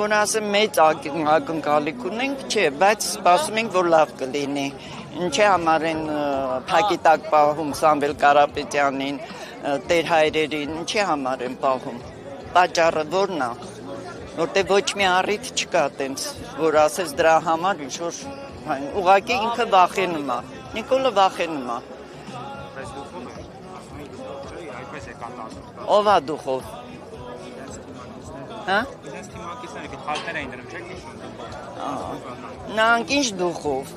որ ասեմ մեծ ակնկալիք ունենք, չէ, բայց սպասում ենք, որ լավ կլինի։ Ինչի համար են փակի տակ պահում Սամվել Կարապետյանին, Տեր հայրերին, ինչի համար են պահում։ Պատճառը ո՞րն է։ Որտեղ ոչ մի առիթ չկա տենց, որ ասես դրա համար ինչ-որ ուղղակի ինքը վախենում է։ Նիկոլը վախենում է։ Ով է դուխով։ Հա։ Իրենց թիմակիցները այդ խալտեր էին դրում, չեք հիշում։ Նրանք ինչ դուխով։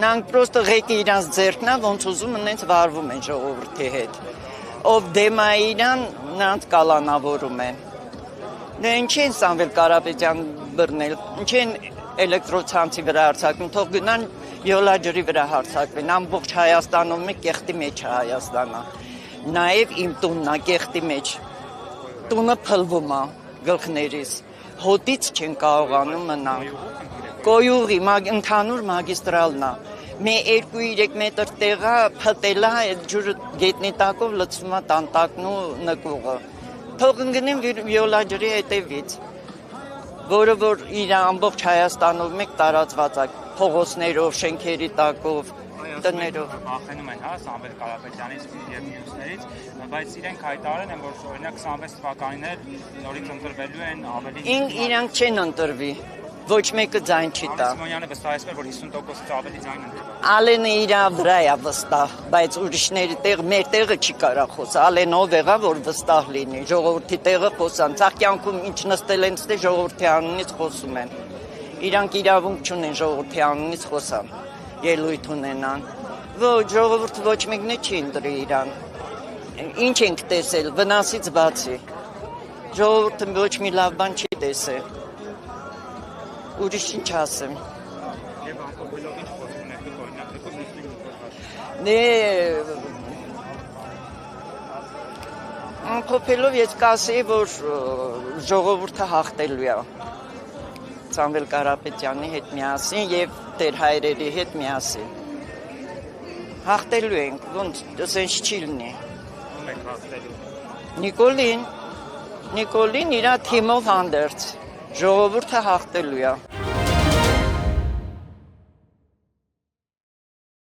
Նրանք պրոստը ղեկի իրանց ձեռքն է, ոնց ուզում ընենց վարվում են ժողովրդի հետ։ Ով դեմ է իրան, նրանց կալանավորում են։ Դե ինչ են Սամվել Կարապետյան բռնել, ինչ են էլեկտրոցանցի վրա հարձակվում, թող գնան յոլա ջրի վրա հարձակվեն, ամբողջ Հայաստանում է կեղտի մեջ է Հայաստանը։ Նաև իմ տունն է կեղտի մեջ։ Տունը փլվում է գլխներից, հոտից չեն կարողանում մնալ։ Կոյուղի, ընդհանուր մագիստրալն է։ Մի 2-3 մետր տեղը փտելա, այդ ջուրը գետնի տակով լցվում է տանտակն ու նկուղը։ Թող ընկնեն յոլա ջրի հետևից, որը որ իր ամբողջ Հայաստանով մեկ տարածված է, փողոցներով, շենքերի տակով, տներով։ Վախենում են, հա, Սամվել Կարապետյանից եւ մյուսներից, բայց իրենք հայտարարել են, որ օրինակ 26 թվականին էլ նորից ընտրվելու են ավելի։ Իրանք չեն ընտրվի, ոչ մեկը ձայն չի տա։ Սիմոնյանը վստահեցրել, որ 50%-ից ավելի ձայն ընտրվի։ Ալենը իր վրա է վստահ, բայց ուրիշների տեղ, մեր տեղը չի կարող խոսալ։ Ալեն ով եղավ, որ վստահ լինի, ժողովրդի տեղը խոսան։ Ցախ կյանքում ինչ նստել են, ստե ժողովրդի անունից խոսում են։ Իրանք իրավունք չունեն ժողովրդի անունից խոսան, ելույթ ունենան։ Ոչ, ժողովուրդը ոչ մեկն չի ընտրի իրան։ Ինչ ենք տեսել, վնասից բացի։ Ժողովուրդը ոչ մի լավ բան չի տեսել։ Ուրիշ ինչ ասեմ։ Եվ ամփոփելով ինչ խոսում եք, օրինակ, Դե ամփոփելով ես կասեի, որ ժողովուրդը հաղթելու է Սամվել Կարապետյանի հետ միասին եւ Տեր հայրերի հետ միասին։ Հաղթելու ենք, ոնց դասենչ չի լինի։ ում եք հաղթելու։ Նիկոլին իր թիմով հանդերձ ժողովուրդը հաղթելու է։